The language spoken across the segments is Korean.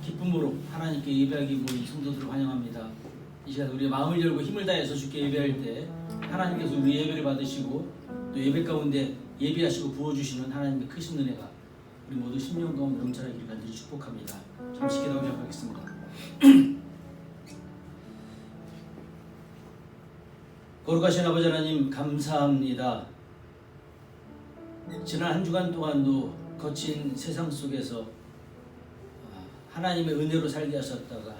기쁨으로 하나님께 예배하기 모인 성도들을 환영합니다. 이 시간 우리 마음을 열고 힘을 다해서 주께 예배할 때 하나님께서 우리 예배를 받으시고 또 예배 가운데 예비하시고 부어주시는 하나님의 크신 은혜가 우리 모두 심령 가운데 넘쳐나기를 간절히 축복합니다. 잠시 기도 시작하겠습니다. 거룩하신 아버지 하나님 감사합니다. 지난 한 주간 동안도 거친 세상 속에서 하나님의 은혜로 살게 하셨다가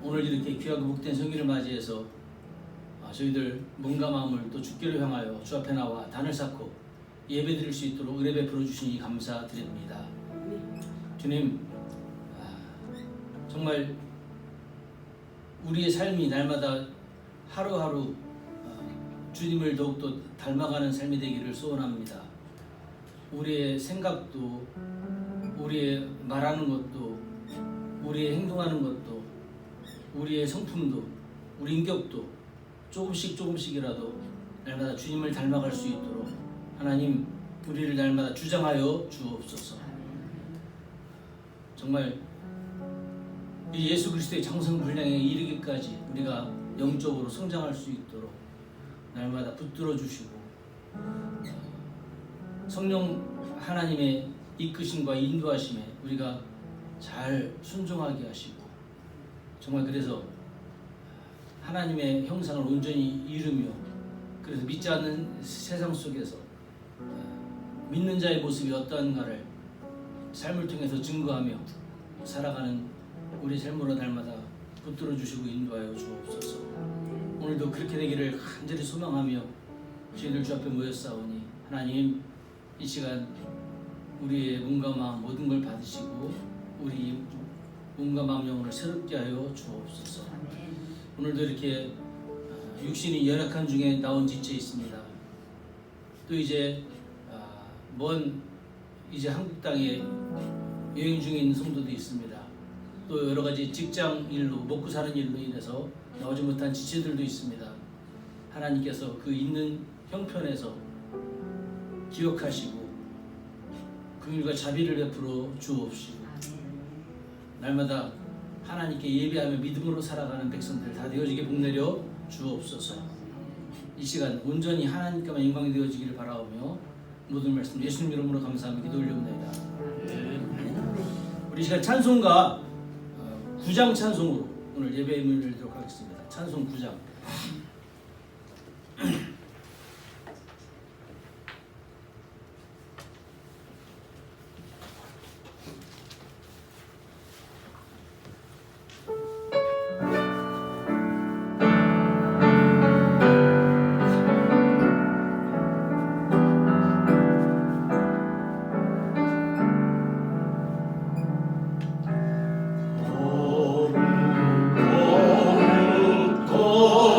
오늘 이렇게 귀하고 복된 성일을 맞이해서 저희들 몸과 마음을 또 주께를 향하여 주 앞에 나와 단을 쌓고 예배드릴 수 있도록 은혜 베풀어 주시니 감사드립니다. 주님, 정말 우리의 삶이 날마다 하루하루 주님을 더욱더 닮아가는 삶이 되기를 소원합니다. 우리의 생각도, 우리의 말하는 것도, 우리의 행동하는 것도, 우리의 성품도, 우리 인격도 조금씩이라도 날마다 주님을 닮아갈 수 있도록 하나님 우리를 날마다 주장하여 주옵소서. 정말 이 예수 그리스도의 장성 분량에 이르기까지 우리가 영적으로 성장할 수 있도록 날마다 붙들어 주시고 성령 하나님의 이끄심과 인도하심에 우리가 잘 순종하게 하시고 정말 그래서 하나님의 형상을 온전히 이루며 그래서 믿지 않는 세상 속에서 믿는 자의 모습이 어떠한가를 삶을 통해서 증거하며 살아가는 우리 삶으로 날마다 붙들어 주시고 인도하여 주옵소서. 오늘도 그렇게 되기를 간절히 소망하며 저희들 주 앞에 모였사오니 하나님 이 시간 우리의 몸과 마음 모든 걸 받으시고 우리 몸과 마음 영혼을 새롭게 하여 주옵소서. 오늘도 이렇게 육신이 연약한 중에 나온 지체 있습니다. 또 이제 이제 한국 땅에 여행 중에 있는 성도도 있습니다. 또 여러 가지 직장 일로 먹고 사는 일로 인해서 나오지 못한 지체들도 있습니다. 하나님께서 그 있는 형편에서 기억하시고 긍휼과 자비를 베풀어 주옵시고 날마다 하나님께 예배하며 믿음으로 살아가는 백성들 다 되어지게 복내려 주옵소서. 이 시간 온전히 하나님께만 영광이 되어지기를 바라오며 모든 말씀 예수님 이름으로 감사하며 기도 올려옵나이다. 우리 시간 찬송가 9장 찬송으로 오늘 예배임을 드리도록 하겠습니다. 찬송 9장. Oh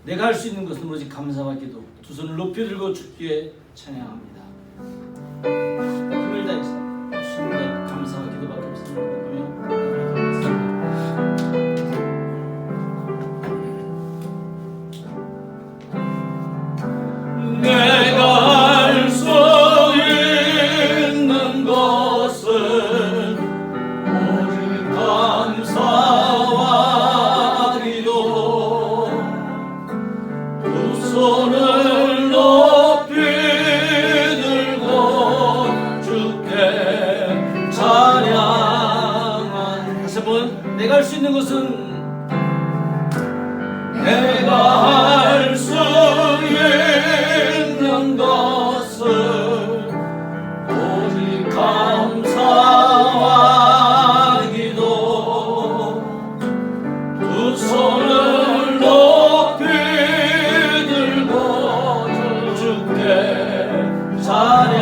내가 할 수 있는 것은 오직 감사와 기도. 두 손을 높이 들고 주께 찬양합니다. 힘을 다해서 할 수 있는 것 감사와 기도밖에 없습니다. 내가 할 수 있는 것은 오직 감사와 기도. 두 손을 높이 들고 주께 찬양한. 다시 한번 내가 할 수 있는 것은 내가 할 수 있는 것은 오직 감사와 기도. 두 손을 높이 들고 주께 찬양하네.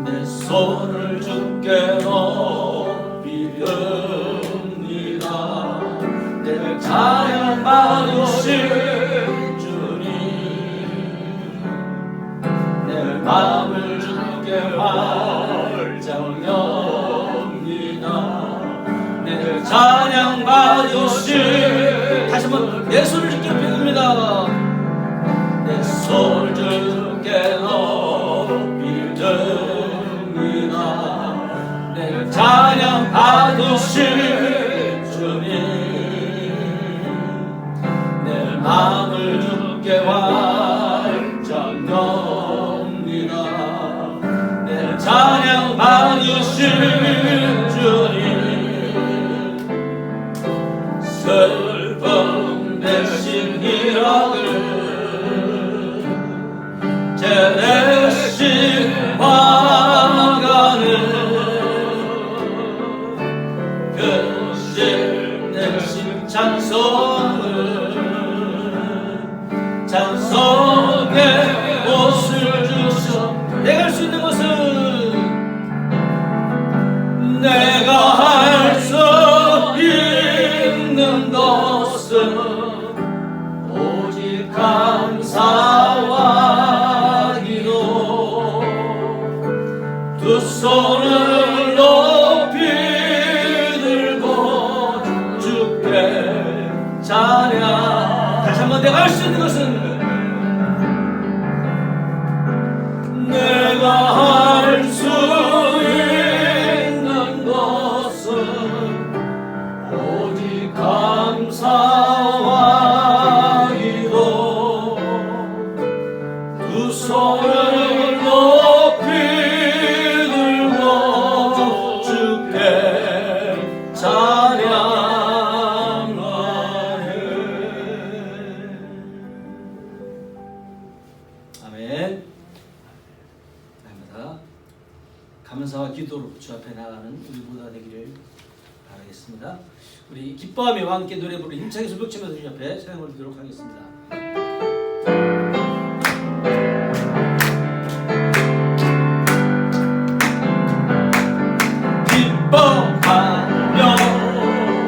내 손을 주께 높이 듭니다. 내 찬양 받으실 주님, 내 마음을 주께 활짝 엽니다. 내 찬양 받으실. 다시 한번 내 손을 주께 펴듭니다. 내 손을 주께 높이 듭니다. 내 찬양 받으실 주님, 내 마음을 주께 활짝 엽니다. 내 찬양 받으실 주님, 슬픔 대신 희락을, 죄 대신 화가는, 근심 대신 찬송을, 찬송의 옷을 주셔. 내가 할 수 있는 것은 내가 할 수 있는 것은 오직 감사와 기도. 두 손을 높이 들고 주께 찬양. 다시 한번 내가 할 수 있는 것은 내가 할 수 있는 것은 오직 감사와 기도. 두 손을 높이 들고 주께 찬양하네. 아멘. 날마다 감사와 기도로 주 앞에 나가는 우리 모두가 되기를 바라겠습니다. 우리 기뻐하며 함께 노래 부르 힘차게 손뼉치면서 주 앞에 찬양을 드리도록 하겠습니다. 기뻐하며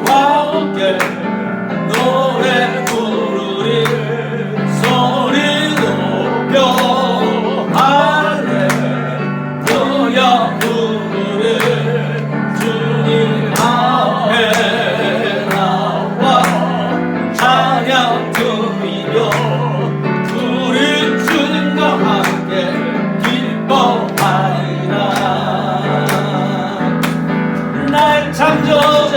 함께 노래 부르리 소리 높여 할렐루야 부르리 주님 앞에 나와 찬양 드리며 우리 주님과 함께 기뻐하리라. 날 창조자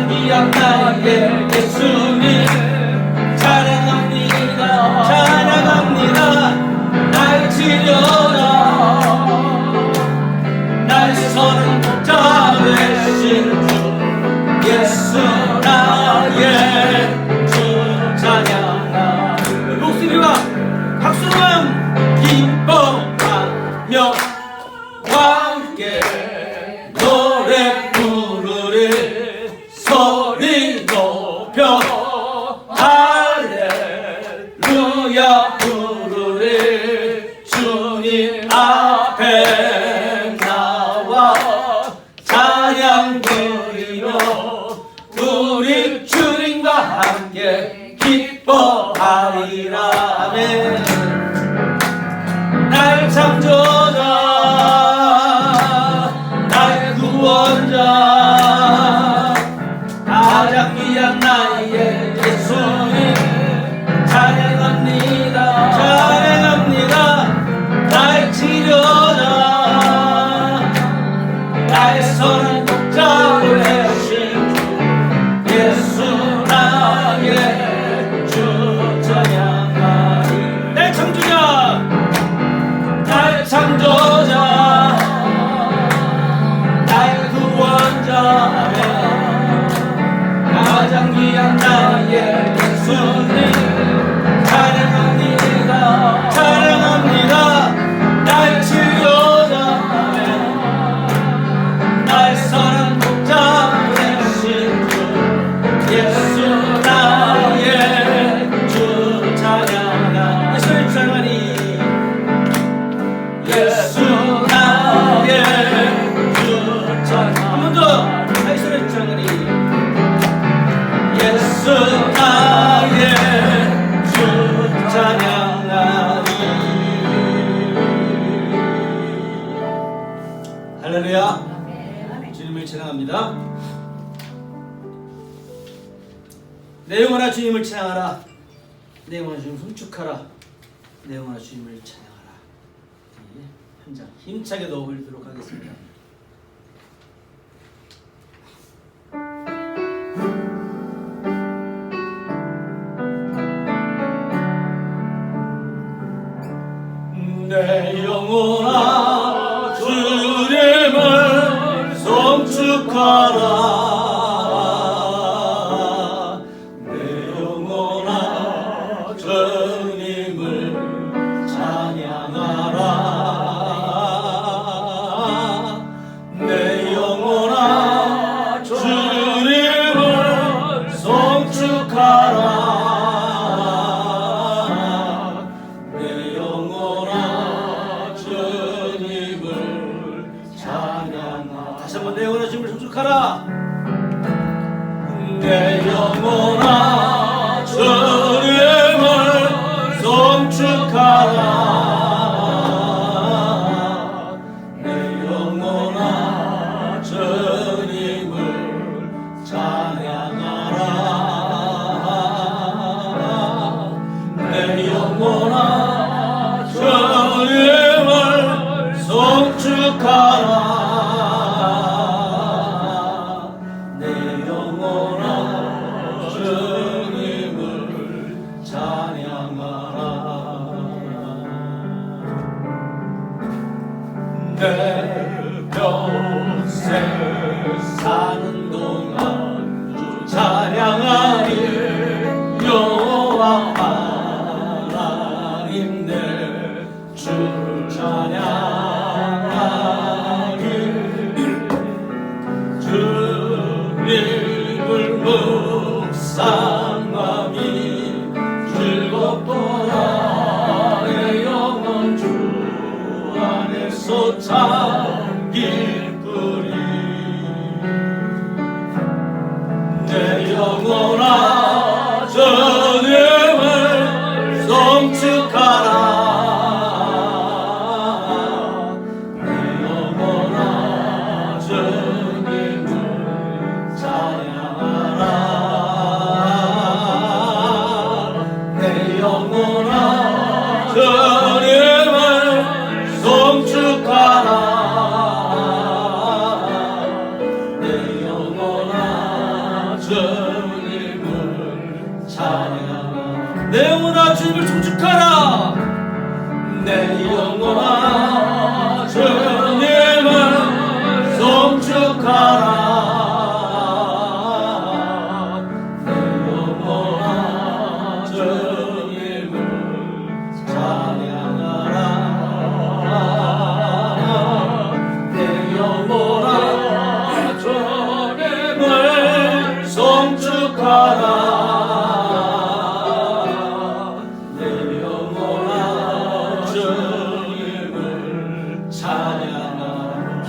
가장 귀한 나의 예수님 찬양합니다. 찬양합니다. 날 치료라 날 서는 자 되신 주 예수 나의 주 찬양하리. 목소리와 박수만 기뻐하며 함께 노래 부르리. 소리 높여 할렐루야 부르리. 주님 앞에 나와 찬양 드리러 우리 주님과 함께 기뻐하리라. 아멘. 날 창조자 날 구원자 가장 귀한 나의 예수님 찬양합니다. 찬양합니다. 날 치료자 날 서는 독자 되신 주 예수 나의 주 찬양하리. 날 창조자 날 창조자 날 구원자 가장 귀한 나의 예수님 찬양합니다. 찬양합니다. 날 치료자 날 선한 독자 되신 주 예수 나의 주 찬양하. 예수님 찬양하니 예수 나의 주 찬양. 한 번 더 예수님 찬양하니 예수 나의 주 찬양하리. 할렐루야. 주님을 찬양합니다. 내 영혼아 주님을 찬양하라. 내 영혼아 주님을 훔축하라. 내 영혼아 주님을 찬양하라. 한 장 힘차게 넣어 올리도록 하겠습니다. 내 영혼아 주님을 송축하라. 내 영혼아 주님을 찬양하라. 내 영혼아 주님을 송축하라. 내 영혼아 주님을 송축하라. 내 영혼아 주님을 송축하라. 내 영혼아 주님을 찬양하라. 내 영혼아 주님을 송축하라. 내 평생 사는 동안 주 찬양하리. 여호와 하나님 내 주를 찬양하리. 주님을 묵상하니 즐겁도다. 내 영혼 주 안에서 참 기쁘리. 내 영혼아 주님을 송축하라. 내 영혼아 주님을 찬양하라. 내 영혼아 주님을 송축하라.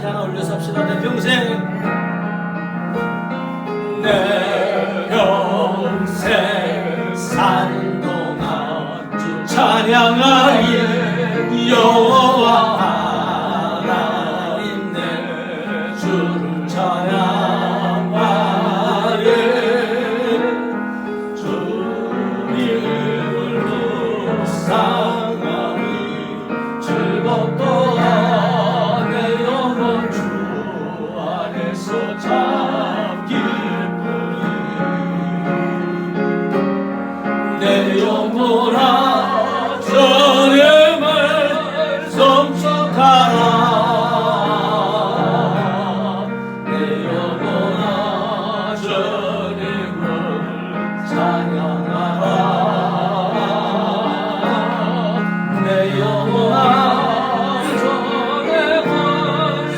함께 하나 올려서 합시다. 내 평생 내 평생 사는 동안 주 찬양하리 여호와 하나님 내 주를 찬양하리 주 이름을 묵상하리 즐겁도다 내 영혼 주 안에서 참 기쁘리 내 영혼아 주님을 송축하라 내 영혼아 주님을 찬양하라 내 영혼아 주님을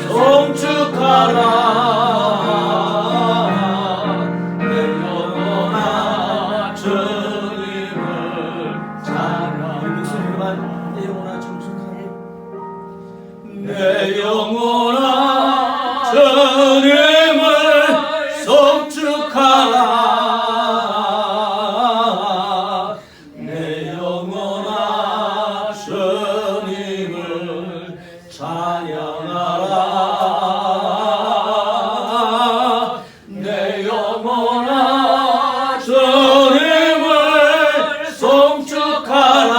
송축하라 내 영혼아 주님을 송축하라 내 영혼아 주님을 찬양하라 내 영혼아 주님을 송축하라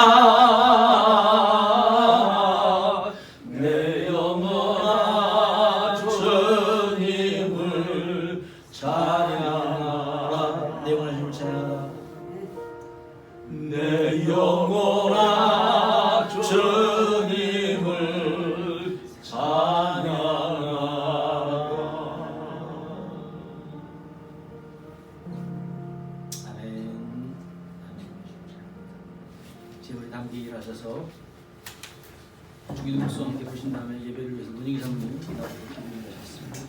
내 영혼아 주님을 찬양하라. 아멘. 이제 우리 함께 일하셔서 주기도 목소 함께 보신 다음에 예배를 위해서 문익이 사모님 기도하시고 기도하셨습니다.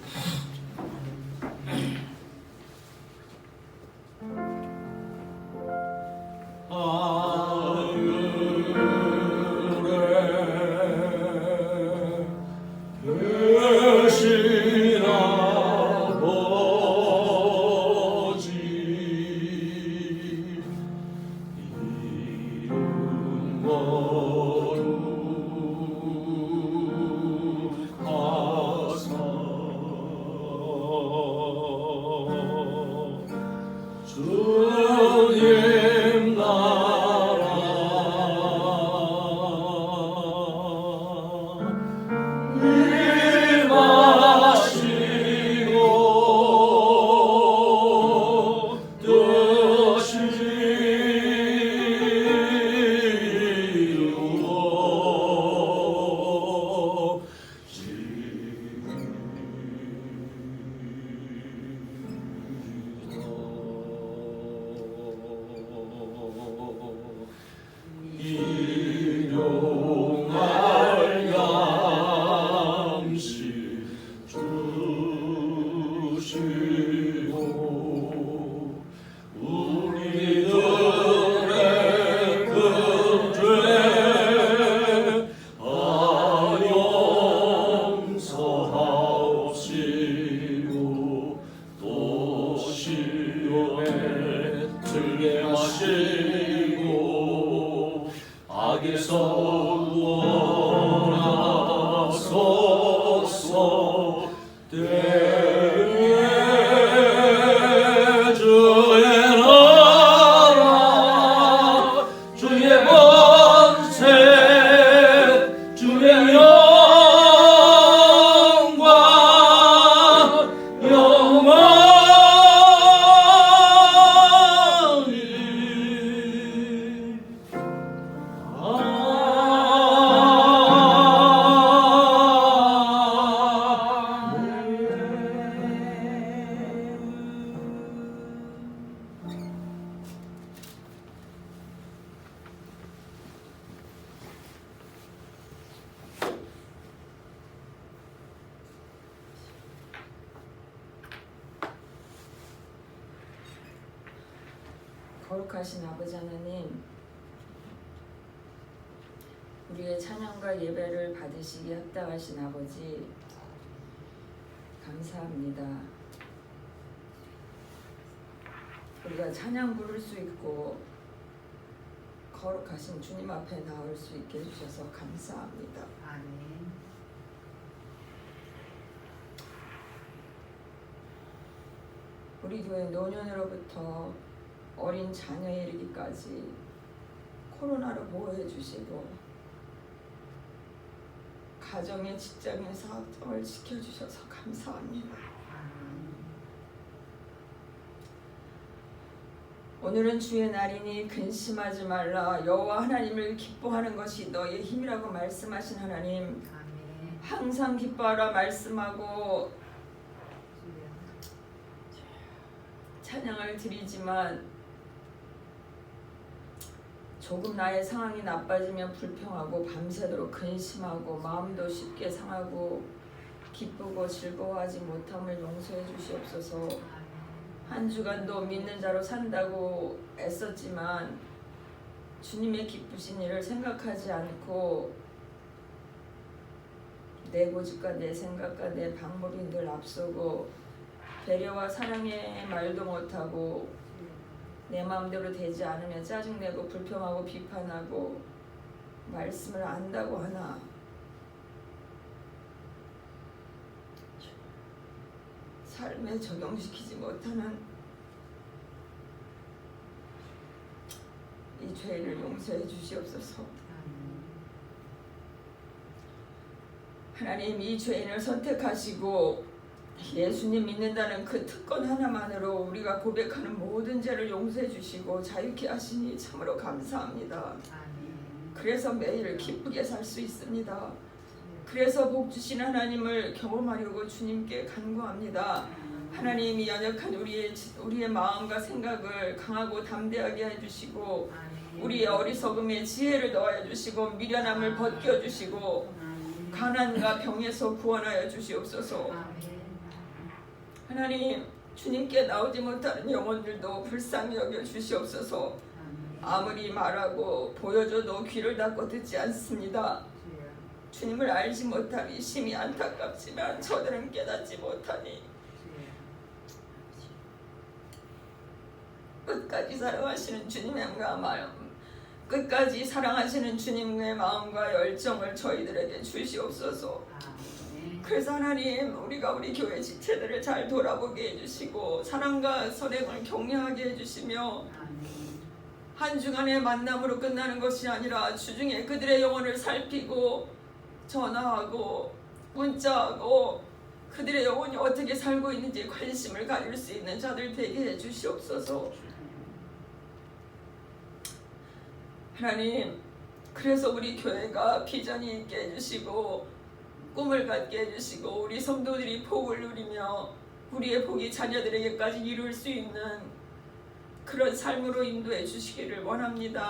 주님 나라 일마시고 드시고 일용할 양식 주시고 우리들의 그 죄 용서하옵시고 또 시험에 들게 하시고 악에서 구원하소서. 주의 나라 주의 권세 주의 영광 영원히 거룩하신 아버지 하나님, 우리의 찬양과 예배를 받으시기에 합당하신 아버지, 감사합니다. 우리가 찬양 부를 수 있고 거룩하신 주님 앞에 나올 수 있게 해주셔서 감사합니다. 아멘. 우리 교회 노년으로부터 어린 자녀에 이르기까지 코로나로 보호해 주시고 가정의 직장의 사업장을 지켜주셔서 감사합니다. 오늘은 주의 날이니 근심하지 말라. 여호와 하나님을 기뻐하는 것이 너의 힘이라고 말씀하신 하나님, 아멘. 항상 기뻐하라 말씀하고 찬양을 드리지만 조금 나의 상황이 나빠지면 불평하고 밤새도록 근심하고 마음도 쉽게 상하고 기쁘고 즐거워하지 못함을 용서해 주시옵소서. 한 주간도 믿는 자로 산다고 애썼지만 주님의 기쁘신 일을 생각하지 않고 내 고집과 내 생각과 내 방법이 늘 앞서고 배려와 사랑의 말도 못하고 내 마음대로 되지 않으면 짜증내고 불평하고 비판하고 말씀을 안다고 하나 삶에 적용시키지 못하는 이 죄를 용서해 주시옵소서. 하나님, 이 죄인을 선택하시고 예수님 믿는다는 그 특권 하나만으로 우리가 고백하는 모든 죄를 용서해 주시고 자유케 하시니 참으로 감사합니다. 그래서 매일 기쁘게 살 수 있습니다. 그래서 복 주신 하나님을 경험하려고 주님께 간구합니다. 하나님이 연약한 우리의 마음과 생각을 강하고 담대하게 해주시고 우리의 어리석음에 지혜를 더하여 주시고 미련함을 벗겨 주시고 가난과 병에서 구원하여 주시옵소서. 하나님, 주님께 나오지 못하는 영혼들도 불쌍히 여겨 주시옵소서. 아무리 말하고 보여줘도 귀를 닫고 듣지 않습니다. 주님을 알지 못하니 심히 안타깝지만 저들은 깨닫지 못하니 끝까지 사랑하시는 주님의 마음, 끝까지 사랑하시는 주님의 마음과 열정을 저희들에게 주시옵소서. 그래서 하나님, 우리가 우리 교회 지체들을 잘 돌아보게 해주시고 사랑과 선행을 격려하게 해주시며 한 주간의 만남으로 끝나는 것이 아니라 주중에 그들의 영혼을 살피고 전화하고 문자하고 그들의 영혼이 어떻게 살고 있는지 관심을 가질 수 있는 자들 되게 해주시옵소서. 하나님, 그래서 우리 교회가 비전이 있게 해주시고 꿈을 갖게 해주시고 우리 성도들이 복을 누리며 우리의 복이 자녀들에게까지 이룰 수 있는 그런 삶으로 인도해 주시기를 원합니다.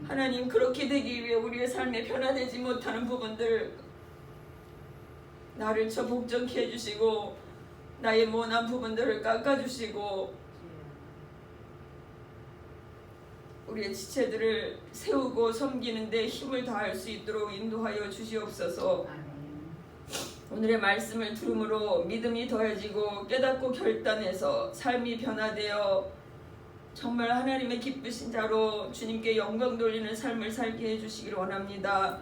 하나님, 그렇게 되기 위해 우리의 삶에 변화되지 못하는 부분들 나를 저 복종케 해주시고 나의 모난 부분들을 깎아주시고 우리의 지체들을 세우고 섬기는 데 힘을 다할 수 있도록 인도하여 주시옵소서. 오늘의 말씀을 들음으로 믿음이 더해지고 깨닫고 결단해서 삶이 변화되어 정말 하나님의 기쁘신 자로 주님께 영광 돌리는 삶을 살게 해주시기를 원합니다.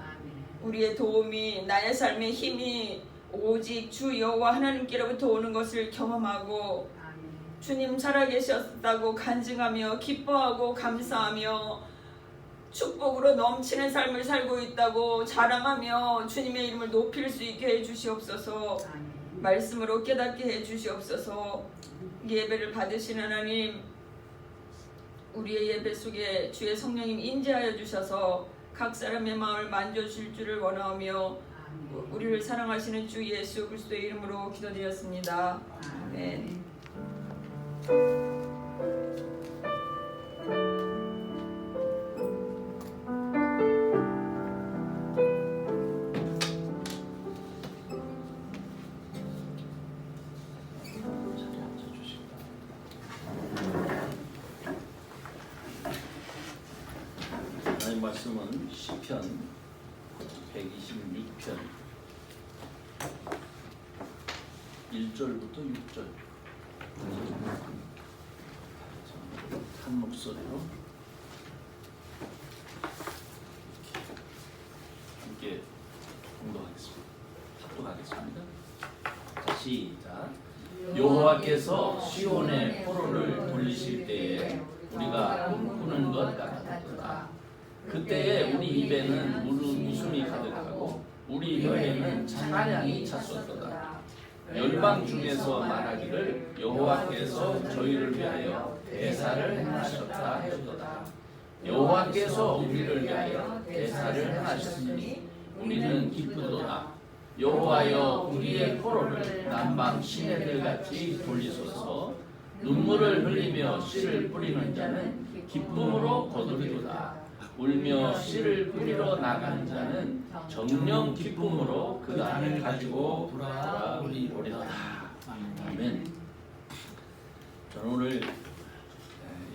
우리의 도움이, 나의 삶의 힘이 오직 주 여호와 하나님께로부터 오는 것을 경험하고 주님 살아계셨다고 간증하며 기뻐하고 감사하며 축복으로 넘치는 삶을 살고 있다고 자랑하며 주님의 이름을 높일 수 있게 해주시옵소서. 말씀으로 깨닫게 해주시옵소서. 예배를 받으시는 하나님, 우리의 예배 속에 주의 성령님 인재하여 주셔서 각 사람의 마음을 만져주실 줄을 원하며 우리를 사랑하시는 주 예수 그리스도의 이름으로 기도드렸습니다. 아멘. 하나님 말씀은 시편 126편 1절부터 6절 한 목소리로 함께 공동하겠습니다. 합독하겠습니다. 자, 시작. 여호와께서 시온의 포로를 돌리실 때에 우리가 꿈꾸는 것 같았도다. 그때에 우리 입에는 웃음이 가득하고 우리 혀에는 찬양이 찼었도다. 열방 중에서 말하기를 여호와께서 저희를 위하여 대사를 행하셨다 하였도다. 여호와께서 우리를 위하여 대사를 행하셨으니 우리는 기쁘도다. 여호와여 우리의 포로를 남방 시내들같이 돌리소서. 눈물을 흘리며 씨를 뿌리는 자는 기쁨으로 거두리로다. 울며 씨를 뿌리러 나가는 자는 정령 기쁨으로 그 안을 가지고 돌아오리로다. 아멘. 저는 오늘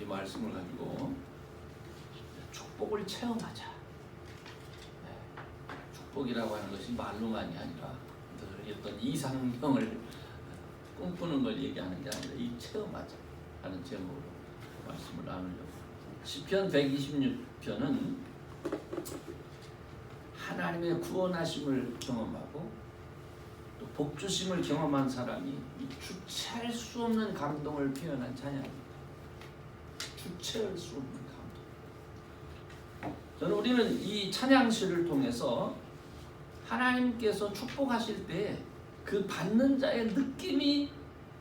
이 말씀을 가지고 축복을 체험하자. 축복이라고 하는 것이 말로만이 아니라 어떤 이상형을 꿈꾸는 걸 얘기하는 게 아니라 이 체험하자 하는 제목으로 말씀을 나누려고. 시편 126편은 하나님의 구원하심을 경험하고 또 복주심을 경험한 사람이 주체할 수 없는 감동을 표현한 찬양입니다. 주체할 수 없는 감동. 저는 우리는 이 찬양시를 통해서 하나님께서 축복하실 때 그 받는 자의 느낌이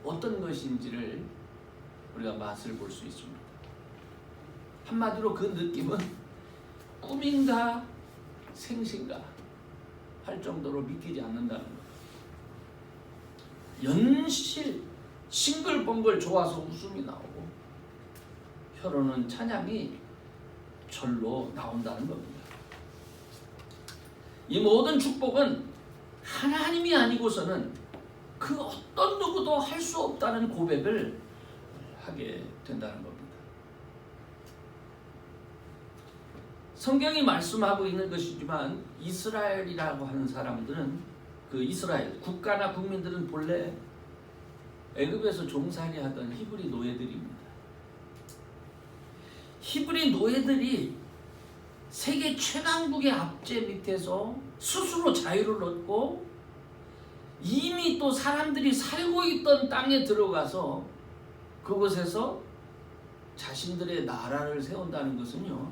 어떤 것인지를 우리가 맛을 볼 수 있습니다. 한마디로 그 느낌은 꿈인가 생신가 할 정도로 믿기지 않는다는 거예요. 연실 싱글벙글 좋아서 웃음이 나오고 혀로는 찬양이 절로 나온다는 겁니다. 이 모든 축복은 하나님이 아니고서는 그 어떤 누구도 할 수 없다는 고백을 하게 된다는 겁니다. 성경이 말씀하고 있는 것이지만 이스라엘이라고 하는 사람들은 그 이스라엘 국가나 국민들은 본래 애굽에서 종살이 하던 히브리 노예들입니다. 히브리 노예들이 세계 최강국의 압제 밑에서 스스로 자유를 얻고 이미 또 사람들이 살고 있던 땅에 들어가서 그곳에서 자신들의 나라를 세운다는 것은요,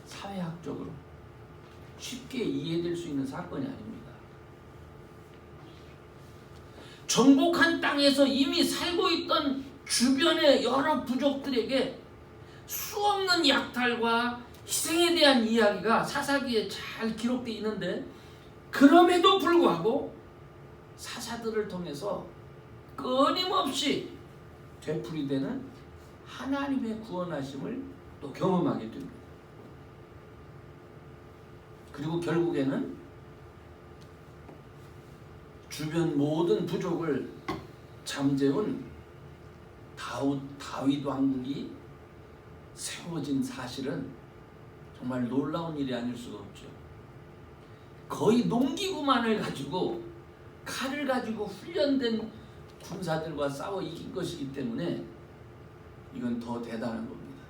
사회학적으로 쉽게 이해될 수 있는 사건이 아닙니다. 정복한 땅에서 이미 살고 있던 주변의 여러 부족들에게 수없는 약탈과 희생에 대한 이야기가 사사기에 잘 기록되어 있는데, 그럼에도 불구하고 사사들을 통해서 끊임없이 되풀이되는 하나님의 구원하심을 또 경험하게 됩니다. 그리고 결국에는 주변 모든 부족을 잠재운 다윗 왕국이 세워진 사실은 정말 놀라운 일이 아닐 수가 없죠. 거의 농기구만을 가지고 칼을 가지고 훈련된 군사들과 싸워 이긴 것이기 때문에 이건 더 대단한 겁니다.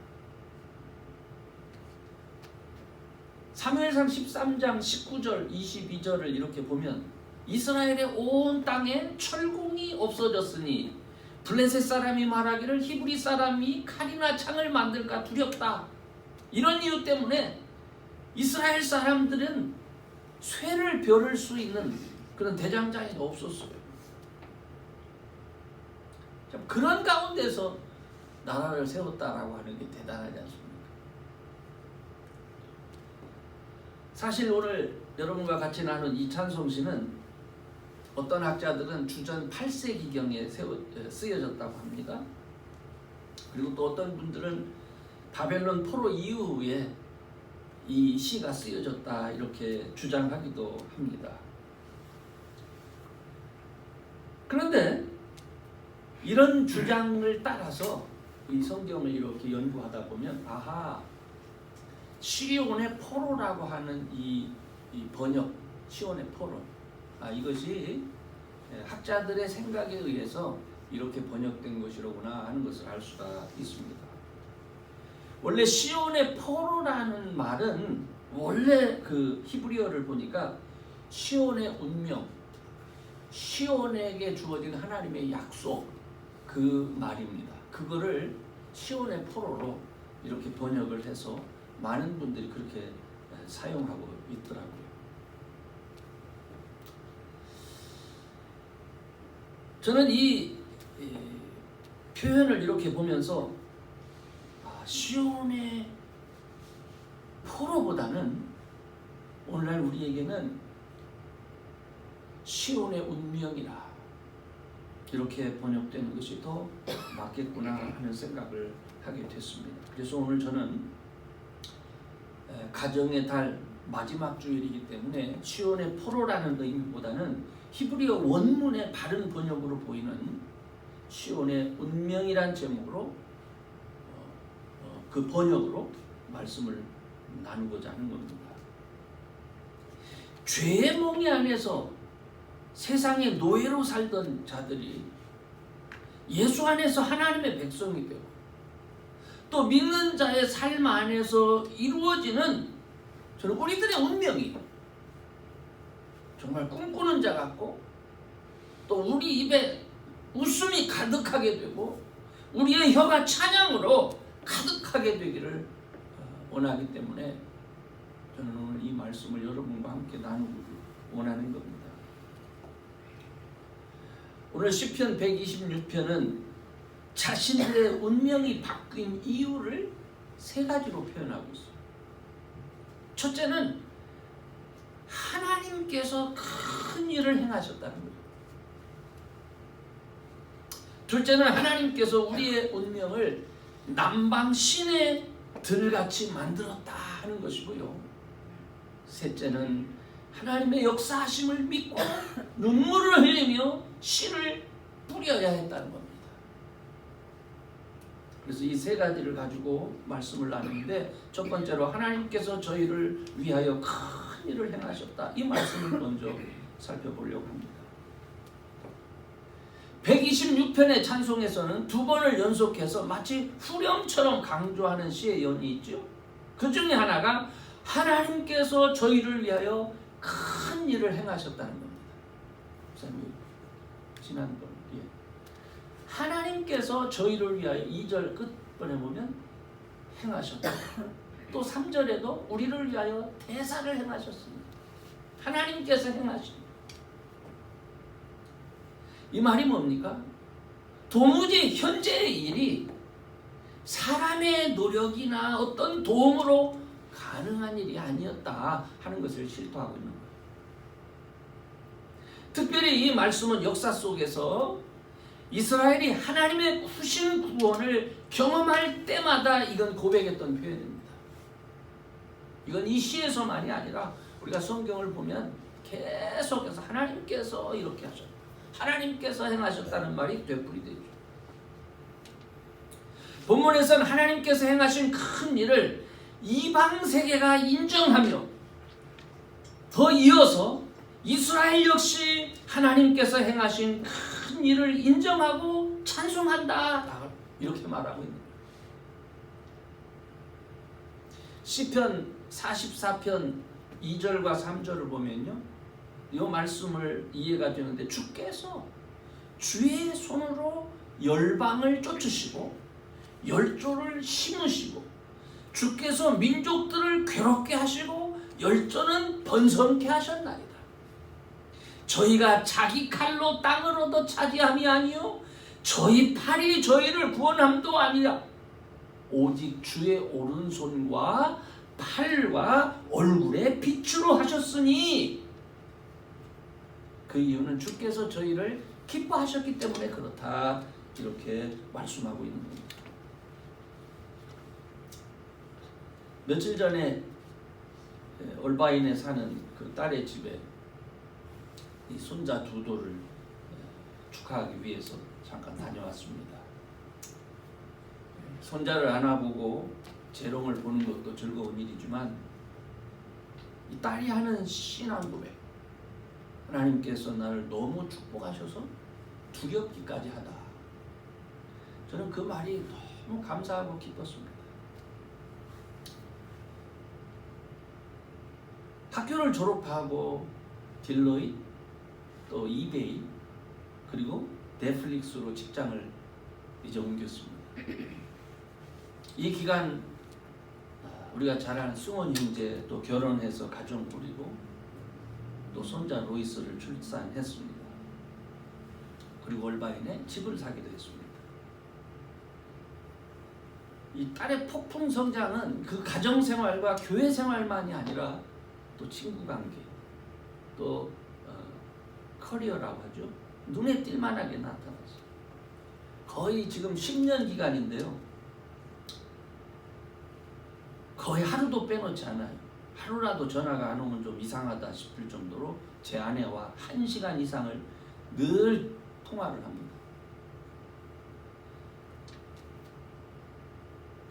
사무엘상 13장 19절 22절을 이렇게 보면 이스라엘의 온 땅에 철공이 없어졌으니 블레셋 사람이 말하기를 히브리 사람이 칼이나 창을 만들까 두렵다. 이런 이유 때문에 이스라엘 사람들은 쇠를 벼를 수 있는 그런 대장장이가 없었어요. 그런 가운데서 나라를 세웠다라고 하는 게 대단하지 않습니까? 사실 오늘 여러분과 같이 나눈 이 찬송시는 어떤 학자들은 주전 8세기경에 쓰여졌다고 합니다. 그리고 또 어떤 분들은 바벨론 포로 이후에 이 시가 쓰여졌다 이렇게 주장하기도 합니다. 그런데 이런 주장을 따라서 이 성경을 이렇게 연구하다 보면 아하, 시온의 포로라고 하는 이 번역 시온의 포로, 이것이 학자들의 생각에 의해서 이렇게 번역된 것이로구나 하는 것을 알 수가 있습니다. 원래 시온의 포로라는 말은 원래 그 히브리어를 보니까 시온의 운명, 시온에게 주어진 하나님의 약속 그 말입니다. 그거를 시온의 포로로 이렇게 번역을 해서 많은 분들이 그렇게 사용하고 있더라고요. 저는 이 표현을 이렇게 보면서 시온의 포로보다는 오늘날 우리에게는 시온의 운명이라 이렇게 번역되는 것이 더 맞겠구나 하는 생각을 하게 됐습니다. 그래서 오늘 저는 가정의 달 마지막 주일이기 때문에 시온의 포로라는 의미보다는 히브리어 원문의 바른 번역으로 보이는 시온의 운명이란 제목으로 그 번역으로 말씀을 나누고자 하는 겁니다. 죄의 몽이 안에서 세상의 노예로 살던 자들이 예수 안에서 하나님의 백성이 되고 또 믿는 자의 삶 안에서 이루어지는 저는 우리들의 운명이 정말 꿈꾸는 자 같고 또 우리 입에 웃음이 가득하게 되고 우리의 혀가 찬양으로 가득하게 되기를 원하기 때문에 저는 오늘 이 말씀을 여러분과 함께 나누기 원하는 겁니다. 오늘 시편 126편은 자신들의 운명이 바뀐 이유를 세 가지로 표현하고 있어요. 첫째는 하나님께서 큰 일을 행하셨다는 거예요. 둘째는 하나님께서 우리의 운명을 남방 신의 들같이 만들었다 하는 것이고요. 셋째는 하나님의 역사하심을 믿고 눈물을 흘리며 씨를 뿌려야 했다는 겁니다. 그래서 이 세 가지를 가지고 말씀을 나누는데 첫 번째로 하나님께서 저희를 위하여 큰 일을 행하셨다. 이 말씀을 먼저 살펴보려고 합니다. 126편의 찬송에서는 두 번을 연속해서 마치 후렴처럼 강조하는 시의 연이 있죠. 그 중에 하나가 하나님께서 저희를 위하여 큰 일을 행하셨다는 겁니다. 목사님 지난번 하나님께서 저희를 위하여 2절 끝번에 보면 행하셨다. 또 3절에도 우리를 위하여 대사를 행하셨습니다. 하나님께서 행하십니다. 이 말이 뭡니까? 도무지 현재의 일이 사람의 노력이나 어떤 도움으로 가능한 일이 아니었다 하는 것을 실토하고 있는 거예요. 특별히 이 말씀은 역사 속에서 이스라엘이 하나님의 크신 구원을 경험할 때마다 이건 고백했던 표현입니다. 이건 이 시에서만이 아니라 우리가 성경을 보면 계속해서 하나님께서 이렇게 하셨다, 하나님께서 행하셨다는 말이 되풀이되죠. 본문에서는 하나님께서 행하신 큰 일을 이방 세계가 인정하며 더 이어서 이스라엘 역시 하나님께서 행하신 큰 일을 인정하고 찬송한다 이렇게 말하고 있는 거예요. 시편 44편 2절과 3절을 보면요, 이 말씀을 이해가 되는데 주께서 주의 손으로 열방을 쫓으시고 열조를 심으시고 주께서 민족들을 괴롭게 하시고 열조는 번성케 하셨나이다. 저희가 자기 칼로 땅을 얻어 차지함이 아니요 저희 팔이 저희를 구원함도 아니라 오직 주의 오른손과 팔과 얼굴에 빛으로 하셨으니 그 이유는 주께서 저희를 기뻐하셨기 때문에 그렇다 이렇게 말씀하고 있는 겁니다. 며칠 전에 올바인에 사는 그 딸의 집에 이 손자 두도를 축하하기 위해서 잠깐 다녀왔습니다. 손자를 안아보고 재롱을 보는 것도 즐거운 일이지만 이 딸이 하는 신앙 고백, 하나님께서 나를 너무 축복하셔서 두렵기까지 하다. 저는 그 말이 너무 감사하고 기뻤습니다. 학교를 졸업하고 딜로이트, 또 이베이, 그리고 넷플릭스로 직장을 이제 옮겼습니다. 이 기간 우리가 잘 아는 승원 형제 또 결혼해서 가정 꾸리고 또 손자 로이스를 출산했습니다. 그리고 올바인에 집을 사기도 했습니다. 이 딸의 폭풍 성장은 그 가정 생활과 교회 생활만이 아니라 또 친구 관계, 또 커리어라고 하죠. 눈에 띌 만하게 나타났어요. 거의 지금 10년 기간인데요. 거의 하루도 빼놓지 않아요. 하루라도 전화가 안 오면 좀 이상하다 싶을 정도로 제 아내와 1시간 이상을 늘 통화를 합니다.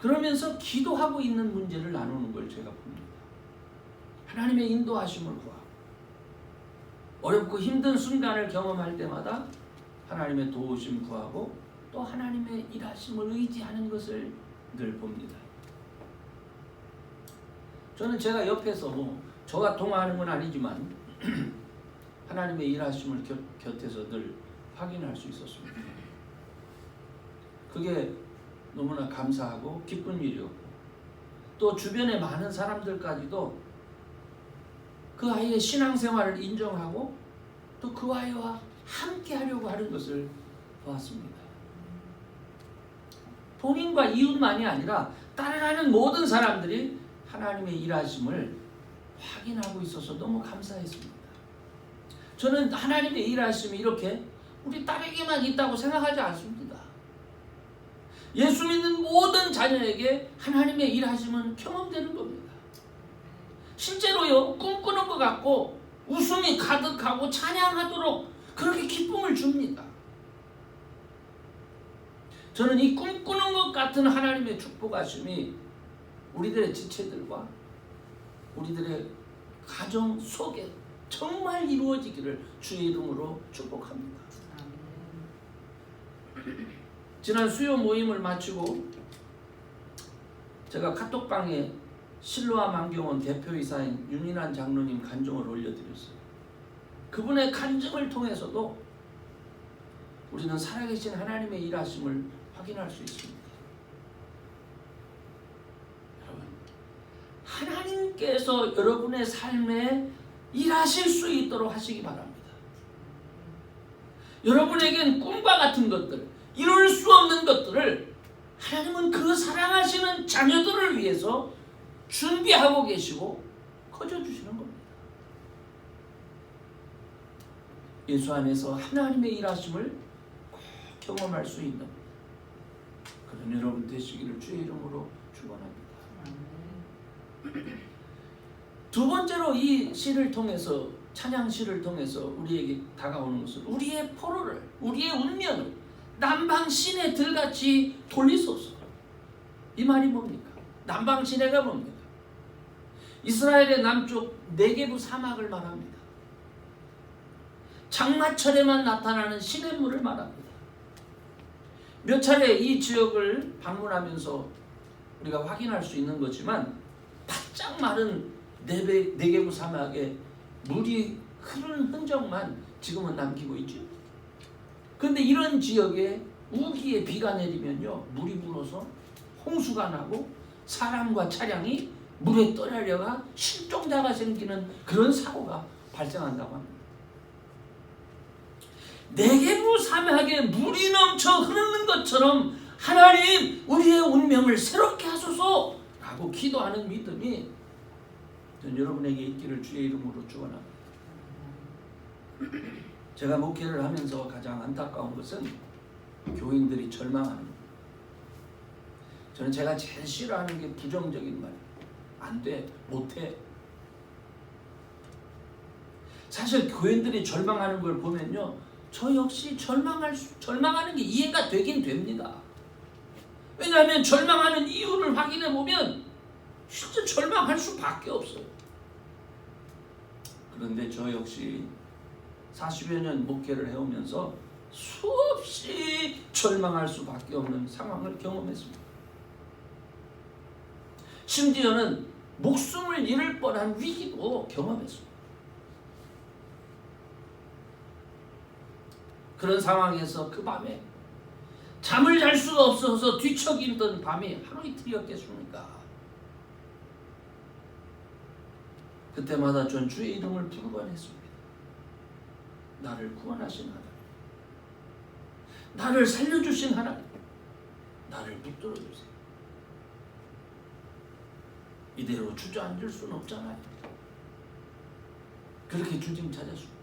그러면서 기도하고 있는 문제를 나누는 걸 제가 봅니다. 하나님의 인도하심을 구하고 어렵고 힘든 순간을 경험할 때마다 하나님의 도우심 구하고 또 하나님의 일하심을 의지하는 것을 늘 봅니다. 저는 제가 옆에서 저와 통화하는 건 아니지만 하나님의 일하심을 곁에서 늘 확인할 수 있었습니다. 그게 너무나 감사하고 기쁜 일이었고 또 주변의 많은 사람들까지도 그 아이의 신앙생활을 인정하고 또 그 아이와 함께 하려고 하는 것을 보았습니다. 본인과 이웃만이 아니라 따라가는 모든 사람들이 하나님의 일하심을 확인하고 있어서 너무 감사했습니다. 저는 하나님의 일하심이 이렇게 우리 딸에게만 있다고 생각하지 않습니다. 예수 믿는 모든 자녀에게 하나님의 일하심은 경험되는 겁니다. 실제로요, 꿈꾸는 것 같고 웃음이 가득하고 찬양하도록 그렇게 기쁨을 줍니다. 저는 이 꿈꾸는 것 같은 하나님의 축복하심이 우리들의 지체들과 우리들의 가정 속에 정말 이루어지기를 주의 이름으로 축복합니다. 지난 수요 모임을 마치고 제가 카톡방에 실로암 안경원 대표이사인 윤인환 장로님 간증을 올려드렸어요. 그분의 간증을 통해서도 우리는 살아계신 하나님의 일하심을 확인할 수 있습니다. 여러분, 하나님께서 여러분의 삶에 일하실 수 있도록 하시기 바랍니다. 여러분에겐 꿈과 같은 것들, 이룰 수 없는 것들을 하나님은 그 사랑하시는 자녀들을 위해서 준비하고 계시고 거저주시는 겁니다. 예수 안에서 하나님의 일하심을 꼭 경험할 수 있는 그런 여러분 되시기를 주의 이름으로 축원합니다. 두 번째로 이 시를 통해서, 찬양 시를 통해서 우리에게 다가오는 것은 우리의 포로를, 우리의 운명을 남방 시내 들같이 돌리소서. 이 말이 뭡니까? 남방 시내가 뭡니까? 이스라엘의 남쪽 네게부 사막을 말합니다. 장마철에만 나타나는 시냇물을 말합니다. 몇 차례 이 지역을 방문하면서 우리가 확인할 수 있는 거지만 바짝 마른 네게부 사막에 물이 흐르는 흔적만 지금은 남기고 있죠. 그런데 이런 지역에 우기에 비가 내리면요, 물이 불어서 홍수가 나고 사람과 차량이 물에 떠내려가 실종자가 생기는 그런 사고가 발생한다고 합니다. 네게부 사막에 물이 넘쳐 흐르는 것처럼 하나님 우리의 운명을 새롭게 하소서 라고 기도하는 믿음이 전 여러분에게 있기를 주의 이름으로 축원합니다. 제가 목회를 하면서 가장 안타까운 것은 교인들이 절망하는 것. 저는 제가 제일 싫어하는 게 부정적인 말이에요. 안 돼, 못해. 사실 교인들이 절망하는 걸 보면요, 저 역시 절망하는 게 이해가 되긴 됩니다. 왜냐하면 절망하는 이유를 확인해 보면 진짜 절망할 수밖에 없어요. 그런데 저 역시 40여 년 목회를 해오면서 수없이 절망할 수밖에 없는 상황을 경험했습니다. 심지어는 목숨을 잃을 뻔한 위기도 경험했습니다. 그런 상황에서 그 밤에 잠을 잘 수가 없어서 뒤척이던 밤이 하루 이틀이었겠습니까? 그때마다 전 주의 이름을 부르곤 했습니다. 나를 구원하신 하나님, 나를 살려주신 하나님, 나를 붙들어 주세요. 이대로 주저앉을 수는 없잖아요. 그렇게 주님 찾았습니다.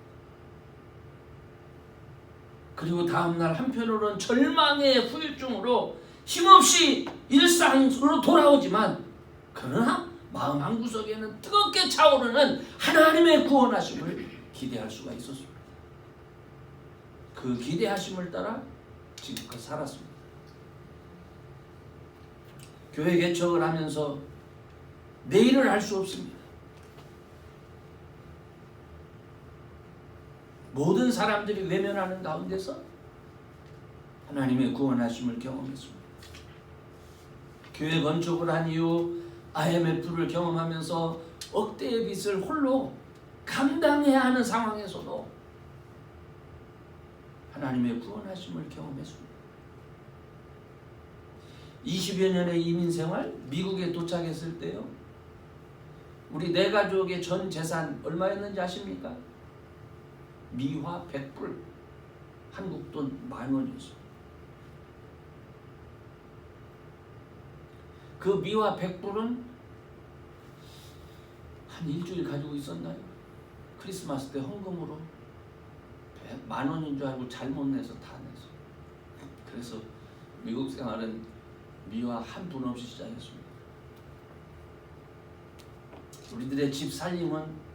그리고 다음날 한편으로는 절망의 후유증으로 힘없이 일상으로 돌아오지만 그러나 마음 한구석에는 뜨겁게 차오르는 하나님의 구원하심을 기대할 수가 있었습니다. 그 기대하심을 따라 지금껏 살았습니다. 교회 개척을 하면서 내일을 알 수 없습니다. 모든 사람들이 외면하는 가운데서 하나님의 구원하심을 경험했습니다. 교회 건축을 한 이후 IMF를 경험하면서 억대의 빚을 홀로 감당해야 하는 상황에서도 하나님의 구원하심을 경험했습니다. 20여 년의 이민 생활, 미국에 도착했을 때요, 우리 네 가족의 전 재산 얼마였는지 아십니까? 미화 100불, 한국 돈 10,000원이었어요. 그 미화 100불은 한 일주일 가지고 있었나요? 크리스마스 때 헌금으로 10,000원인 줄 알고 잘못 내서 다 냈어요. 그래서 미국 생활은 미화 한 푼 없이 시작했습니다. 우리들의 집 살림은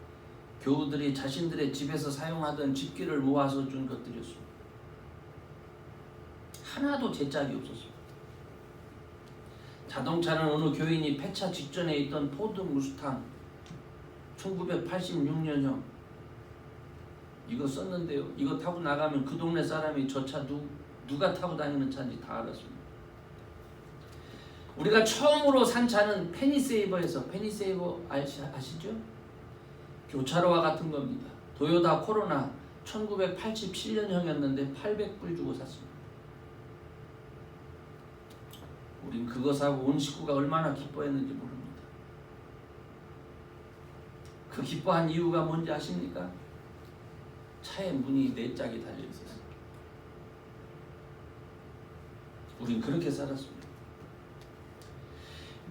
교우들이 자신들의 집에서 사용하던 집기를 모아서 준 것들이었습니다. 하나도 제 짝이 없었습니다. 자동차는 어느 교인이 폐차 직전에 있던 포드 무스탕 1986년형 이거 썼는데요. 이거 타고 나가면 그 동네 사람이 저 차 누가 타고 다니는 차인지 다 알았습니다. 우리가 처음으로 산 차는 페니세이버에서, 페니세이버 아시죠? 교차로와 같은 겁니다. 도요타 코로나 1987년형이었는데 800불 주고 샀습니다. 우린 그거 사고 온 식구가 얼마나 기뻐했는지 모릅니다. 그 기뻐한 이유가 뭔지 아십니까? 차에 문이 4짝이 달려있었어요. 우린 그렇게 살았습니다.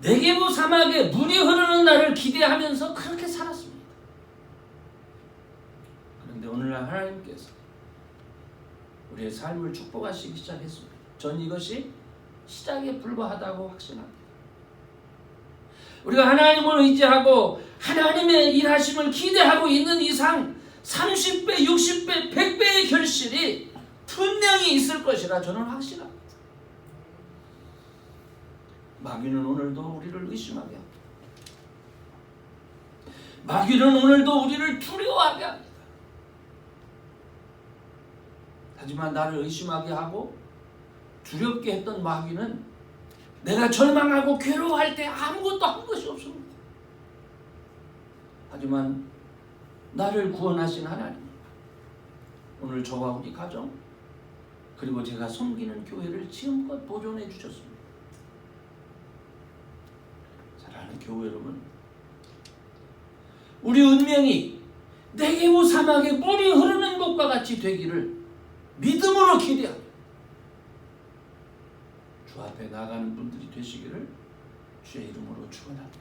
네게부 사막에 물이 흐르는 날을 기대하면서 그렇게 살았습니다. 그런데 오늘날 하나님께서 우리의 삶을 축복하시기 시작했습니다. 전 이것이 시작에 불과하다고 확신합니다. 우리가 하나님을 의지하고 하나님의 일하심을 기대하고 있는 이상 30배, 60배, 100배의 결실이 분명히 있을 것이라 저는 확신합니다. 마귀는 오늘도 우리를 의심하게 합니다. 마귀는 오늘도 우리를 두려워하게 합니다. 하지만 나를 의심하게 하고 두렵게 했던 마귀는 내가 절망하고 괴로워할 때 아무것도 한 것이 없습니다. 하지만 나를 구원하신 하나님, 오늘 저와 우리 가정 그리고 제가 섬기는 교회를 지금껏 보존해 주셨습니다. 사랑하는 교회 여러분, 우리 운명이 네게부 사막에 물이 흐르는 것과 같이 되기를 믿음으로 기대합니다. 주 앞에 나가는 분들이 되시기를 주의 이름으로 축원합니다.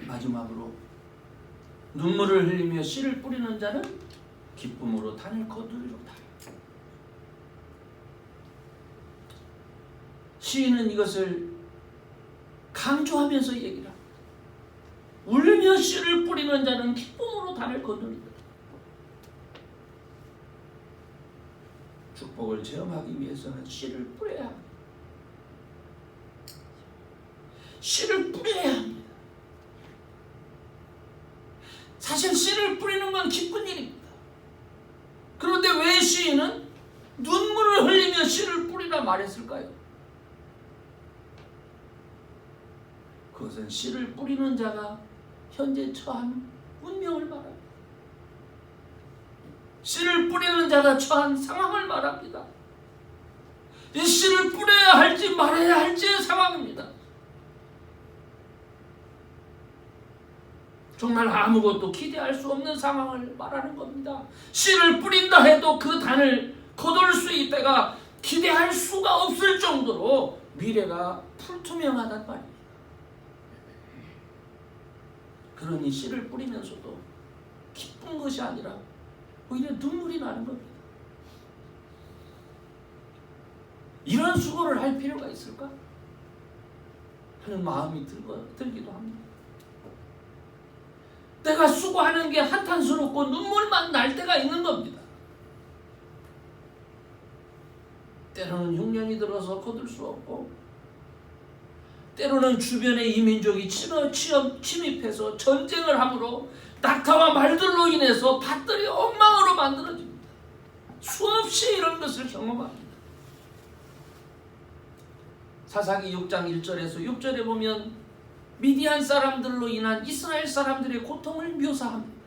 마지막으로 눈물을 흘리며 씨를 뿌리는 자는 기쁨으로 단을 거두리로다. 시인은 이것을 강조하면서 얘기를 합니다. 울며 씨를 뿌리는 자는 기쁨으로 단을 거두리로다. 축복을 체험하기 위해서는 씨를 뿌려야 합니다. 씨를 뿌려야 합니다. 사실 씨를 뿌리는 건 기쁜 일입니다. 그런데 왜 시인은 눈물을 흘리며 씨를 뿌리라 말했을까요? 그것은 씨를 뿌리는 자가 현재 처한 운명을 말합니다. 씨를 뿌리는 자가 처한 상황을 말합니다. 이 씨를 뿌려야 할지 말아야 할지의 상황입니다. 정말 아무것도 기대할 수 없는 상황을 말하는 겁니다. 씨를 뿌린다 해도 그 단을 거둘 수 있다가 기대할 수가 없을 정도로 미래가 불투명하단 말입니다. 그러니 씨를 뿌리면서도 기쁜 것이 아니라 오히려 눈물이 나는 겁니다. 이런 수고를 할 필요가 있을까? 하는 마음이 들기도 합니다. 내가 수고하는 게 한탄스럽고 눈물만 날 때가 있는 겁니다. 때로는 흉년이 들어서 거둘 수 없고, 때로는 주변의 이민족이 침입해서 전쟁을 함으로 낙타와 말들로 인해서 밭들이 엉망으로 만들어집니다. 수없이 이런 것을 경험합니다. 사사기 6장 1절에서 6절에 보면 미디안 사람들로 인한 이스라엘 사람들의 고통을 묘사합니다.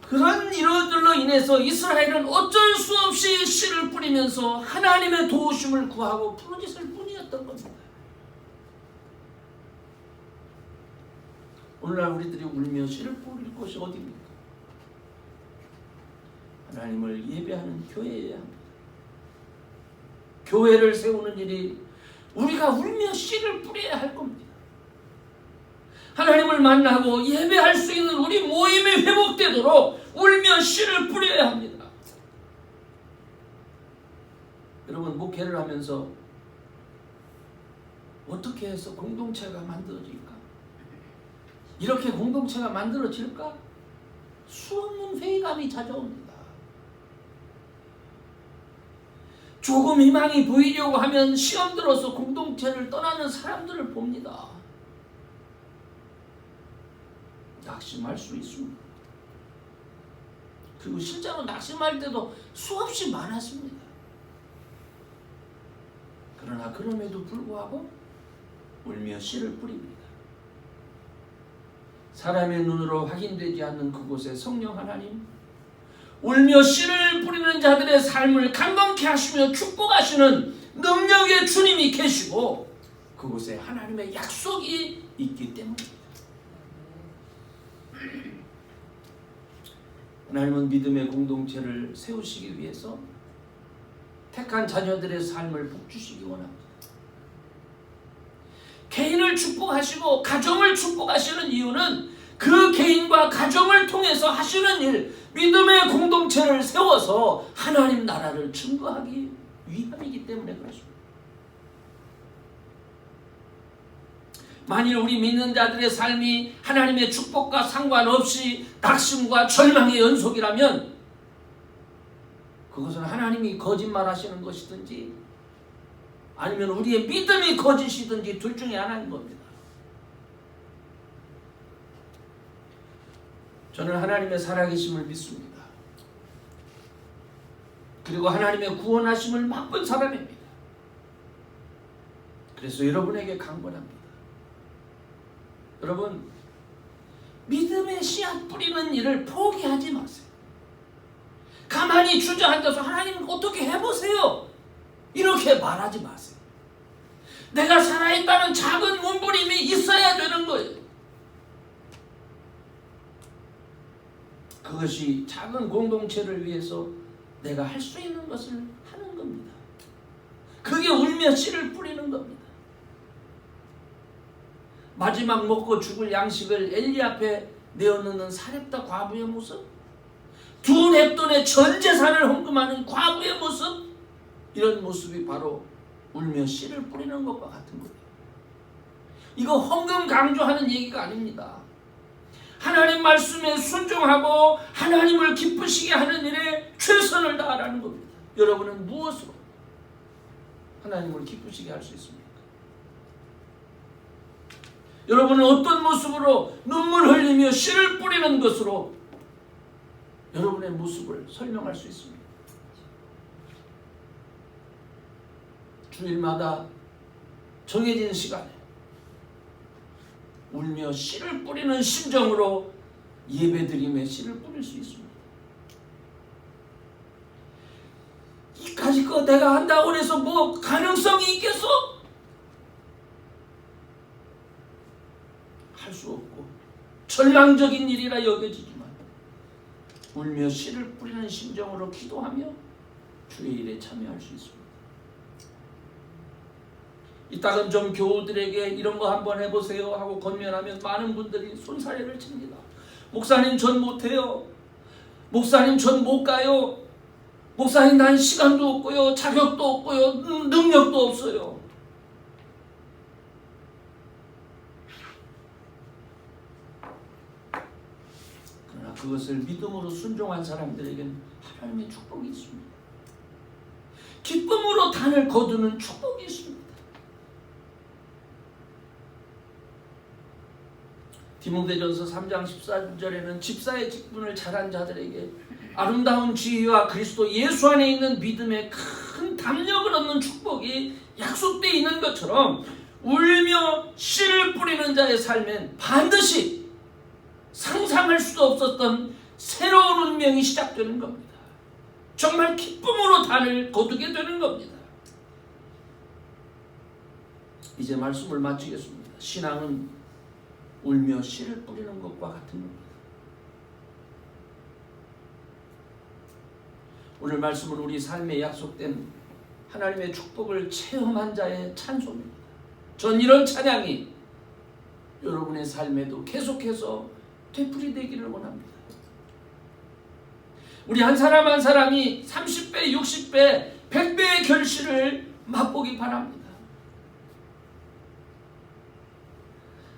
그런 일들로 인해서 이스라엘은 어쩔 수 없이 씨를 뿌리면서 하나님의 도우심을 구하고 부르짖을 뿐이었던 겁니다. 오늘날 우리들이 울며 씨를 뿌릴 곳이 어디입니까? 하나님을 예배하는 교회여야 합니다. 교회를 세우는 일이 우리가 울며 씨를 뿌려야 할 겁니다. 하나님을 만나고 예배할 수 있는 우리 모임이 회복되도록 울며 씨를 뿌려야 합니다. 여러분, 목회를 하면서 어떻게 해서 공동체가 만들어질까? 이렇게 공동체가 만들어질까? 수없는 회의감이 찾아옵니다. 조금 희망이 보이려고 하면 시험 들어서 공동체를 떠나는 사람들을 봅니다. 낙심할 수 있습니다. 그리고 실제로 낙심할 때도 수없이 많았습니다. 그러나 그럼에도 불구하고 울며 씨를 뿌립니다. 사람의 눈으로 확인되지 않는 그곳에 성령 하나님, 울며 씨를 뿌리는 자들의 삶을 감동케 하시며 축복하시는 능력의 주님이 계시고 그곳에 하나님의 약속이 있기 때문입니다. 하나님은 믿음의 공동체를 세우시기 위해서 택한 자녀들의 삶을 복주시기 원합니다. 개인을 축복하시고 가정을 축복하시는 이유는 그 개인과 가정을 통해서 하시는 일, 믿음의 공동체를 세워서 하나님 나라를 증거하기 위함이기 때문에 그렇습니다. 만일 우리 믿는 자들의 삶이 하나님의 축복과 상관없이 낙심과 절망의 연속이라면 그것은 하나님이 거짓말하시는 것이든지 아니면 우리의 믿음이 거짓이든지 둘 중에 하나인 겁니다. 저는 하나님의 살아계심을 믿습니다. 그리고 하나님의 구원하심을 맛본 사람입니다. 그래서 여러분에게 강권합니다. 여러분, 믿음의 씨앗 뿌리는 일을 포기하지 마세요. 가만히 주저앉아서 하나님 어떻게 해보세요, 이렇게 말하지 마세요. 내가 살아있다는 작은 몸부림이 있어야 되는 거예요. 그것이 작은 공동체를 위해서 내가 할 수 있는 것을 하는 겁니다. 그게 울며 씨를 뿌리는 겁니다. 마지막 먹고 죽을 양식을 엘리 앞에 내어놓는 사렙다 과부의 모습, 두 랩돈의 전 재산을 헌금하는 과부의 모습, 이런 모습이 바로 울며 씨를 뿌리는 것과 같은 거예요. 이거 헌금 강조하는 얘기가 아닙니다. 하나님 말씀에 순종하고 하나님을 기쁘시게 하는 일에 최선을 다하라는 겁니다. 여러분은 무엇으로 하나님을 기쁘시게 할 수 있습니까? 여러분은 어떤 모습으로 눈물 흘리며 씨를 뿌리는 것으로 여러분의 모습을 설명할 수 있습니다. 주일마다 정해진 시간에 울며 씨를 뿌리는 심정으로 예배드림에 씨를 뿌릴 수 있습니다. 이까짓 거 내가 한다고 해서 뭐 가능성이 있겠어? 할 수 없고 절망적인 일이라 여겨지지만 울며 씨를 뿌리는 심정으로 기도하며 주의 일에 참여할 수 있습니다. 이따금 좀 교우들에게 이런 거 한번 해보세요 하고 권면하면 많은 분들이 손사래를 칩니다. 목사님 전 못해요. 목사님 전 못 가요. 목사님 난 시간도 없고요. 자격도 없고요. 능력도 없어요. 그러나 그것을 믿음으로 순종한 사람들에게는 하나님의 축복이 있습니다. 기쁨으로 단을 거두는 축복이 있습니다. 디모데전서 3장 14절에는 집사의 직분을 잘한 자들에게 아름다운 지혜와 그리스도 예수 안에 있는 믿음의 큰 담력을 얻는 축복이 약속되어 있는 것처럼 울며 씨를 뿌리는 자의 삶엔 반드시 상상할 수도 없었던 새로운 운명이 시작되는 겁니다. 정말 기쁨으로 단을 거두게 되는 겁니다. 이제 말씀을 마치겠습니다. 신앙은 울며 씨를 뿌리는 것과 같은 겁니다. 오늘 말씀은 우리 삶에 약속된 하나님의 축복을 체험한 자의 찬송입니다. 전 이런 찬양이 여러분의 삶에도 계속해서 되풀이되기를 원합니다. 우리 한 사람 한 사람이 30배, 60배, 100배의 결실을 맛보기 바랍니다.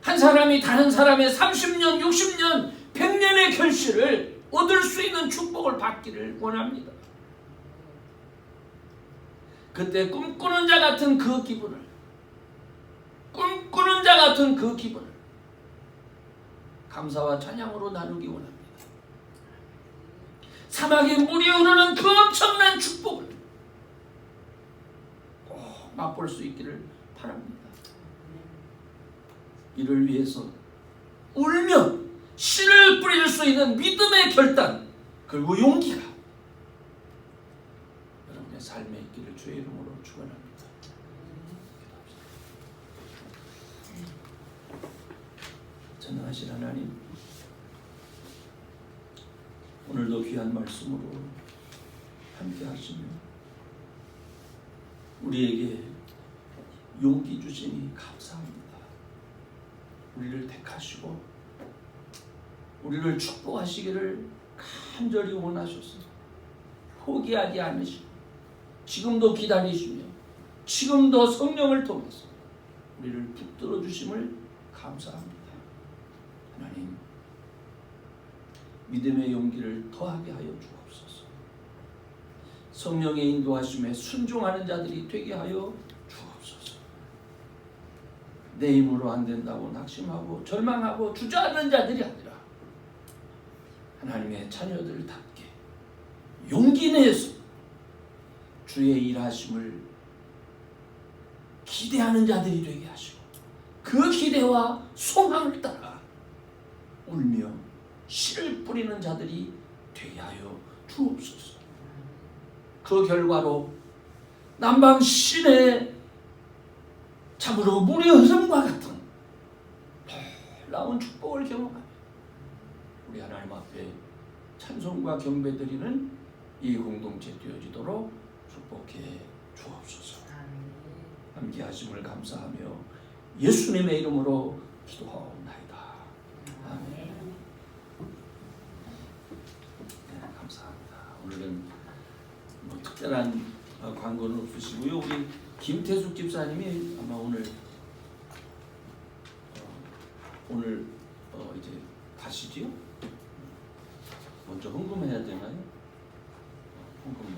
한 사람이 다른 사람의 30년, 60년, 100년의 결실을 얻을 수 있는 축복을 받기를 원합니다. 그때 꿈꾸는 자 같은 그 기분을, 꿈꾸는 자 같은 그 기분을 감사와 찬양으로 나누기 원합니다. 사막에 물이 흐르는 그 엄청난 축복을 꼭 맛볼 수 있기를 바랍니다. 이를 위해서 울며 씨를 뿌릴 수 있는 믿음의 결단 그리고 용기가 여러분의 삶에 있기를 주의 이름으로 축원합니다. 전능하신 하나님, 오늘도 귀한 말씀으로 함께 하시며 우리에게 용기 주시니 감사합니다. 우리를 택하시고 우리를 축복하시기를 간절히 원하셔서 포기하지 않으시고 지금도 기다리시며 지금도 성령을 통해서 우리를 붙들어 주심을 감사합니다. 하나님, 믿음의 용기를 더하게 하여 주옵소서. 성령의 인도하심에 순종하는 자들이 되게 하여 주옵소서. 내 힘으로 안 된다고 낙심하고 절망하고 주저앉는 자들이 아니라 하나님의 자녀들답게 용기 내서 주의 일하심을 기대하는 자들이 되게 하시고 그 기대와 소망을 따라 울며 씨를 뿌리는 자들이 되게 하여 주옵소서. 그 결과로 남방 시내 참으로 물의 흐름과 같은 놀라운 축복을 경험하며 우리 하나님 앞에 찬송과 경배드리는 이 공동체 되어지도록 축복해 주옵소서. 함께 하심을 감사하며 예수님의 이름으로 기도하옵나이다. 아멘. 네, 감사합니다. 오늘은 뭐 특별한 광고는 없으시고요. 우리 김태숙 집사님이 아마 오늘 이제 가시지요? 먼저 헌금해야 되나요? 헌금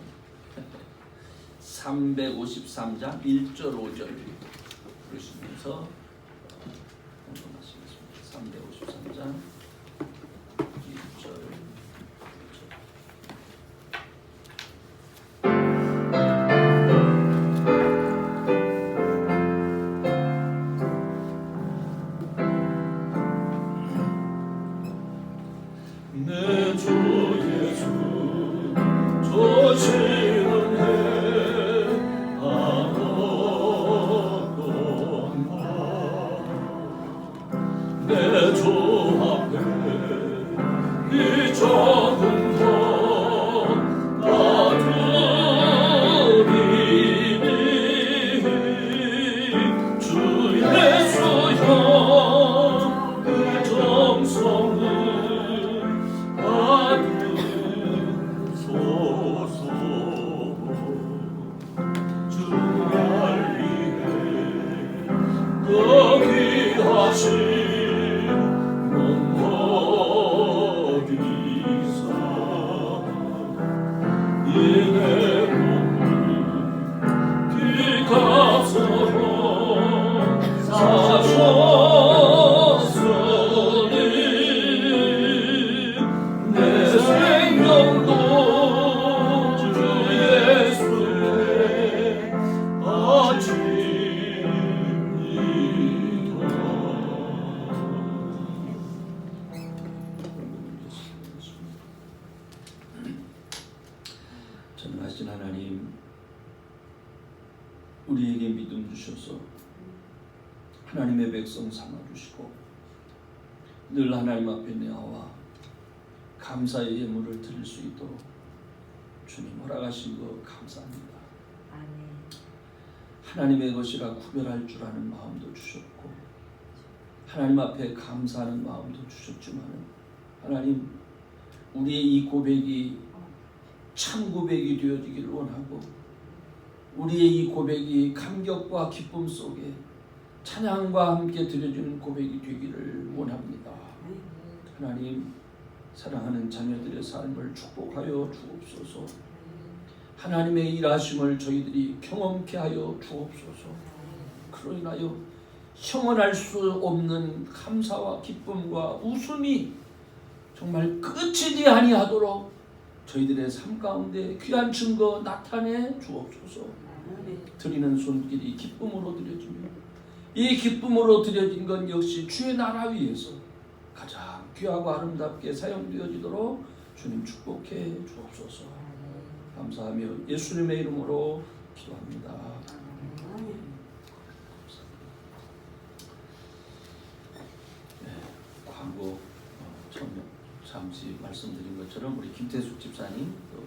353장 1절 5절 부르시면서 헌금하십니다. 353장 1절. 내 주 예수 조시는 해 내 주 앞에 이 적은 것 나들이니 주 예수 형 정성을 받으소서. 주날 위해 거기 하신 이내 몸을 기값으로 사셨으니 내 생명도 주 예수의 아침이다. 전능하신 하나님, 우리에게 믿음 주셔서 하나님의 백성 삼아주시고 늘 하나님 앞에 나와 감사의 예물을 드릴 수 있도록 주님 허락하신 것 감사합니다. 하나님의 것이라 구별할 줄 아는 마음도 주셨고 하나님 앞에 감사하는 마음도 주셨지만 하나님, 우리의 이 고백이 참 고백이 되어지기를 원하고 우리의 이 고백이 감격과 기쁨 속에 찬양과 함께 드려지는 고백이 되기를 원합니다. 하나님, 사랑하는 자녀들의 삶을 축복하여 주옵소서. 하나님의 일하심을 저희들이 경험케 하여 주옵소서. 그로 인하여 형언할 수 없는 감사와 기쁨과 웃음이 정말 끝이지 아니하도록 저희들의 삶 가운데 귀한 증거 나타내 주옵소서. 드리는 손길이 기쁨으로 드려지며 이 기쁨으로 드려진 건 역시 주의 나라 위에서 가장 귀하고 아름답게 사용되어지도록 주님 축복해 주옵소서. 감사하며 예수님의 이름으로 기도합니다. 네, 광고 잠시 말씀드린 것처럼 우리 김태숙 집사님 또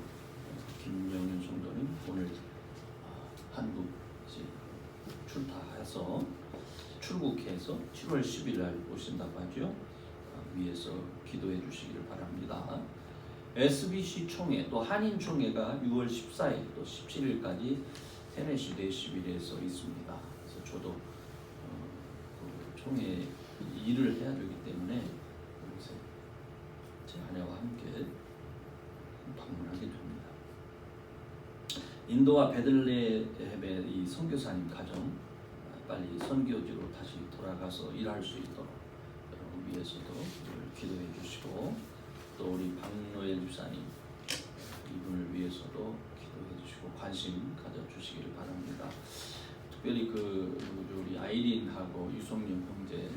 김영윤 성도님 오늘 한국 이제 출타해서 출국해서 7월 10일 날 오신다고 하죠. 위에서 기도해 주시기를 바랍니다. SBC 총회 또 한인 총회가 6월 14일 또 17일까지 테네시 내시빌에서 있습니다. 그래서 저도 그 총회 일을 해야 되기 때문에 그래서 제 아내와 함께 방문하게 됩니다. 인도와 베들레헴의 이 선교사님 가정 빨리 선교지로 다시 돌아가서 일할 수 있도록 여러분 위해서도 기도해 주시고 또 우리 박노엘 집사님 이분을 위해서도 기도해 주시고 관심 가져 주시기를 바랍니다. 특별히 그 우리 아이린하고 유성윤 형제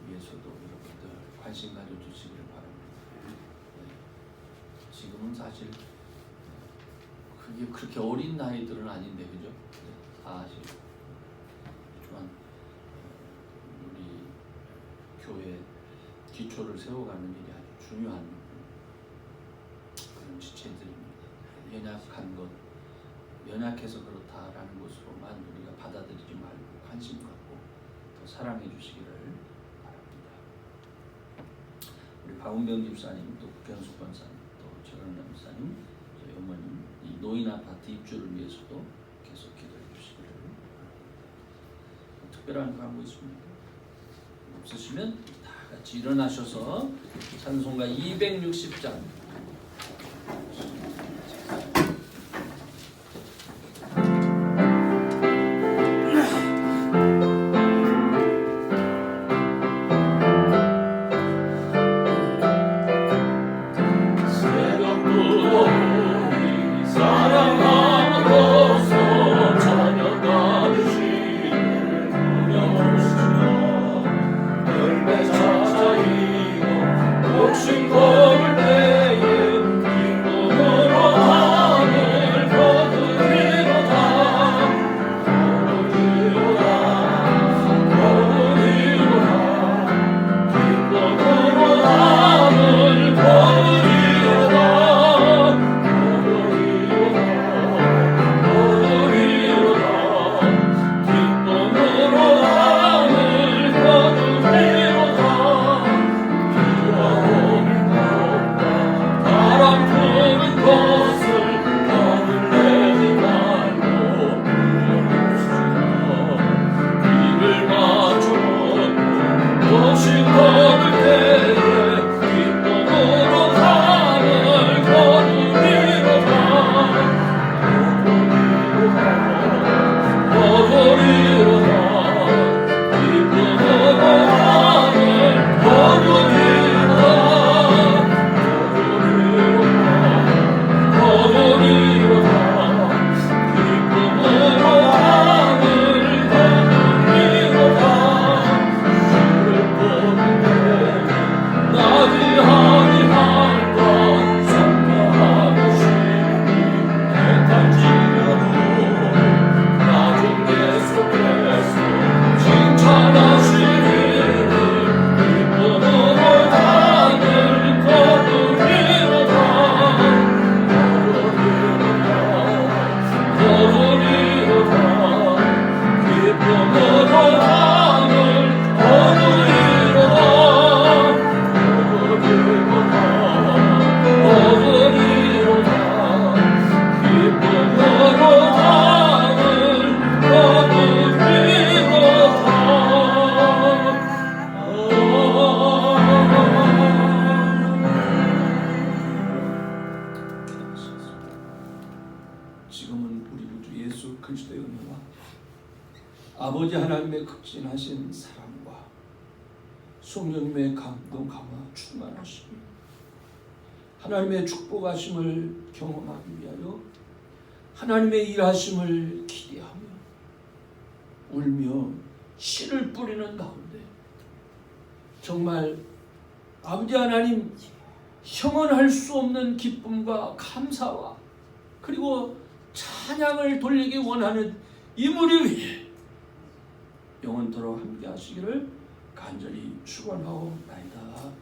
위해서도 여러분들 관심 가져 주시기를 바랍니다. 지금은 사실 그게 그렇게 어린 나이들은 아닌데 그죠? 다 아시고 하지만 우리 교회 기초를 세워가는 일이 아주 중요한 그런 지체들입니다. 연약한 것, 연약해서 그렇다라는 것으로만 우리가 받아들이지 말고 관심 갖고 더 사랑해 주시기를 바랍니다. 우리 박은병 집사님, 또 국현숙 권사님, 또 최강남 집사님, 저희 어머님 이 노인 아파트 입주를 위해서도 계속 기도해 주시기를 바랍니다. 특별한 광고 있습니다. 없으시면 다 같이 일어나셔서 찬송가 260장 그리스도의 은혜와 아버지 하나님의 극진하신 사랑과 성령님의 감동 감화 충만하시고 하나님의 축복하심을 경험하기 위하여 하나님의 일하심을 기대하며 울며 씨를 뿌리는 가운데 정말 아버지 하나님 형언할 수 없는 기쁨과 감사와 그리고 찬양을 돌리기 원하는 이 무리 위에 영원토록 함께 하시기를 간절히 축원하옵나이다.